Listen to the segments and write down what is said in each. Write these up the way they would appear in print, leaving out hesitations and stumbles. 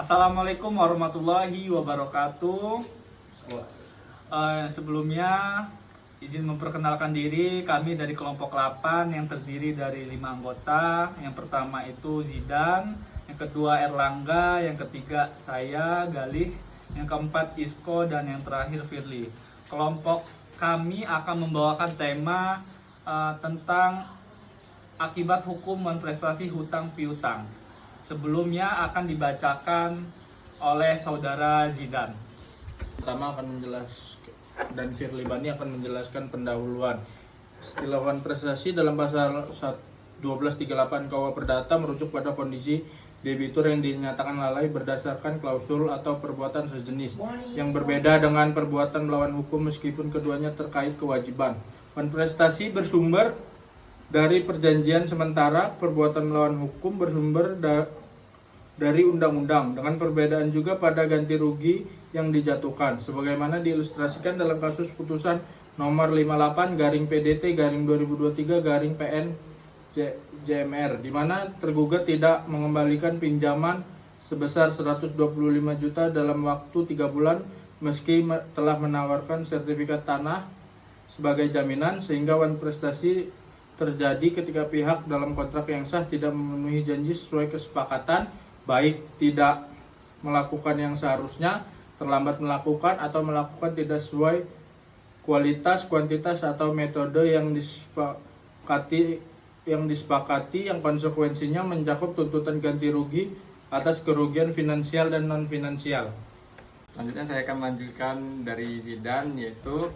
Assalamualaikum warahmatullahi wabarakatuh. Sebelumnya izin memperkenalkan diri, kami dari kelompok 8 yang terdiri dari 5 anggota. Yang pertama itu Zidan, yang kedua Erlangga, yang ketiga saya Galih, yang keempat Isko, dan yang terakhir Firly. Kelompok kami akan membawakan tema tentang akibat hukum dan prestasi hutang piutang. Sebelumnya akan dibacakan oleh saudara Zidan. Pertama akan menjelaskan, dan Firly Bani akan menjelaskan pendahuluan. Istilah wan prestasi dalam pasal 1238 KUH Perdata merujuk pada kondisi debitur yang dinyatakan lalai berdasarkan klausul atau perbuatan sejenis yang berbeda dengan perbuatan melawan hukum meskipun keduanya terkait kewajiban. Wan prestasi bersumber dari perjanjian sementara, perbuatan melawan hukum bersumber dari undang-undang, dengan perbedaan juga pada ganti rugi yang dijatuhkan, sebagaimana diilustrasikan dalam kasus putusan nomor 58/PDT/2023/PN JMR, di mana tergugat tidak mengembalikan pinjaman sebesar 125 juta dalam waktu 3 bulan meski telah menawarkan sertifikat tanah sebagai jaminan, sehingga wan prestasi terjadi ketika pihak dalam kontrak yang sah tidak memenuhi janji sesuai kesepakatan, baik tidak melakukan yang seharusnya, terlambat melakukan, atau melakukan tidak sesuai kualitas, kuantitas, atau metode yang disepakati yang konsekuensinya mencakup tuntutan ganti rugi atas kerugian finansial dan non finansial. Selanjutnya saya akan melanjutkan dari Zidan, yaitu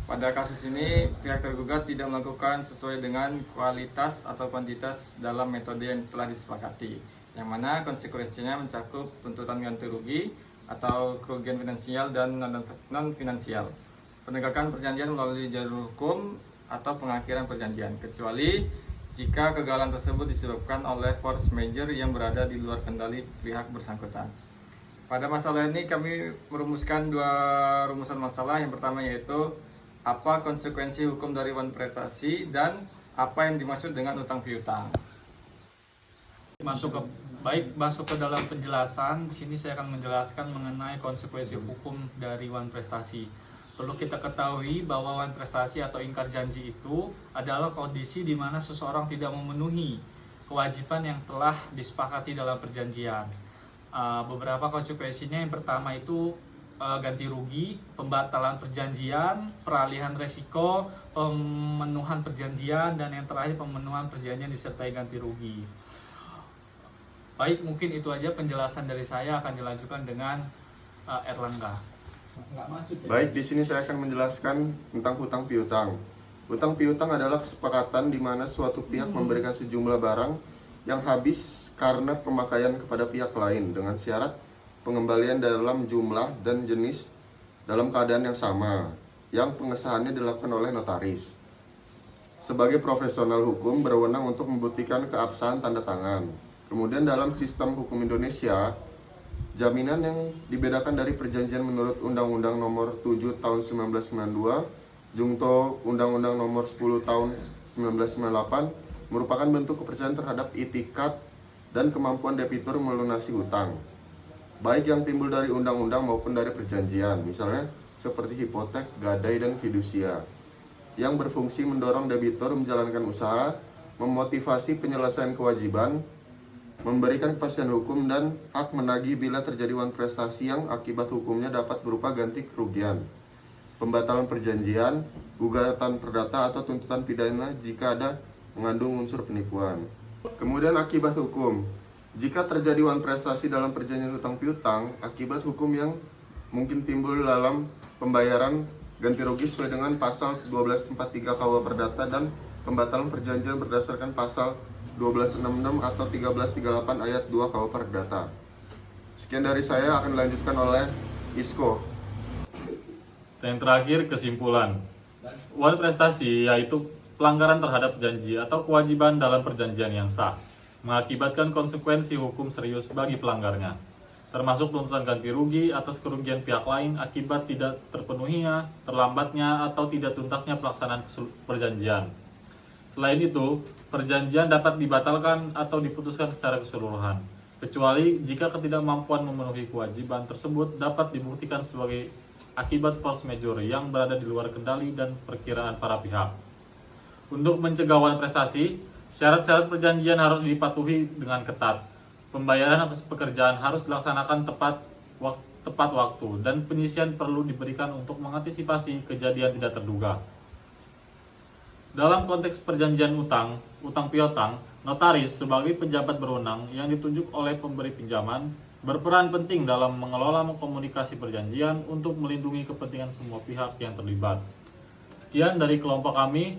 pada kasus ini pihak tergugat tidak melakukan sesuai dengan kualitas atau kuantitas dalam metode yang telah disepakati, yang mana konsekuensinya mencakup tuntutan ganti rugi atau kerugian finansial dan non finansial, penegakan perjanjian melalui jalur hukum atau pengakhiran perjanjian, kecuali jika kegagalan tersebut disebabkan oleh force majeure yang berada di luar kendali pihak bersangkutan. Pada masalah ini kami merumuskan dua rumusan masalah. Yang pertama yaitu apa konsekuensi hukum dari wan prestasi dan apa yang dimaksud dengan utang piutang. Masuk ke dalam penjelasan. Di sini saya akan menjelaskan mengenai konsekuensi hukum dari wan prestasi. Perlu kita ketahui bahwa wan prestasi atau ingkar janji itu adalah kondisi di mana seseorang tidak memenuhi kewajiban yang telah disepakati dalam perjanjian. Beberapa konsekuensinya, yang pertama itu ganti rugi, pembatalan perjanjian, peralihan resiko, pemenuhan perjanjian, dan yang terakhir pemenuhan perjanjian disertai ganti rugi. Baik, mungkin itu aja penjelasan dari saya. Akan dilanjutkan dengan Erlangga. Baik, di sini saya akan menjelaskan tentang hutang piutang. Hutang piutang adalah kesepakatan di mana suatu pihak memberikan sejumlah barang yang habis karena pemakaian kepada pihak lain dengan syarat pengembalian dalam jumlah dan jenis dalam keadaan yang sama, yang pengesahannya dilakukan oleh notaris. Sebagai profesional hukum berwenang untuk membuktikan keabsahan tanda tangan. Kemudian dalam sistem hukum Indonesia, jaminan yang dibedakan dari perjanjian menurut Undang-Undang Nomor 7 Tahun 1992, Jungto Undang-Undang Nomor 10 Tahun 1998 merupakan bentuk kepercayaan terhadap itikat dan kemampuan debitur melunasi hutang, baik yang timbul dari undang-undang maupun dari perjanjian, misalnya seperti hipotek, gadai, dan fidusia, yang berfungsi mendorong debitur menjalankan usaha, memotivasi penyelesaian kewajiban, memberikan kepastian hukum, dan hak menagih bila terjadi wan prestasi yang akibat hukumnya dapat berupa ganti kerugian, pembatalan perjanjian, gugatan perdata, atau tuntutan pidana jika ada mengandung unsur penipuan. Kemudian akibat hukum. Jika terjadi wan prestasi dalam perjanjian hutang piutang, akibat hukum yang mungkin timbul dalam pembayaran ganti rugi sesuai dengan pasal 1243 KUH Perdata dan pembatalan perjanjian berdasarkan pasal 1266 atau 1338 ayat 2 KUH Perdata. Sekian dari saya, akan dilanjutkan oleh Isko. Dan yang terakhir, kesimpulan. Wan prestasi yaitu pelanggaran terhadap janji atau kewajiban dalam perjanjian yang sah, mengakibatkan konsekuensi hukum serius bagi pelanggarnya, termasuk tuntutan ganti rugi atas kerugian pihak lain akibat tidak terpenuhinya, terlambatnya, atau tidak tuntasnya pelaksanaan perjanjian. Selain itu, perjanjian dapat dibatalkan atau diputuskan secara keseluruhan. kecuali jika ketidakmampuan memenuhi kewajiban tersebut dapat dibuktikan sebagai akibat force majeure yang berada di luar kendali dan perkiraan para pihak. Untuk mencegah wan prestasi, syarat-syarat perjanjian harus dipatuhi dengan ketat. Pembayaran atas pekerjaan harus dilaksanakan tepat waktu dan penyisian perlu diberikan untuk mengantisipasi kejadian tidak terduga. Dalam konteks perjanjian utang piutang, notaris sebagai pejabat berwenang yang ditunjuk oleh pemberi pinjaman berperan penting dalam mengelola komunikasi perjanjian untuk melindungi kepentingan semua pihak yang terlibat. Sekian dari kelompok kami.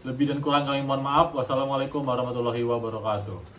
Lebih dan kurang kami mohon maaf. Wassalamualaikum warahmatullahi wabarakatuh.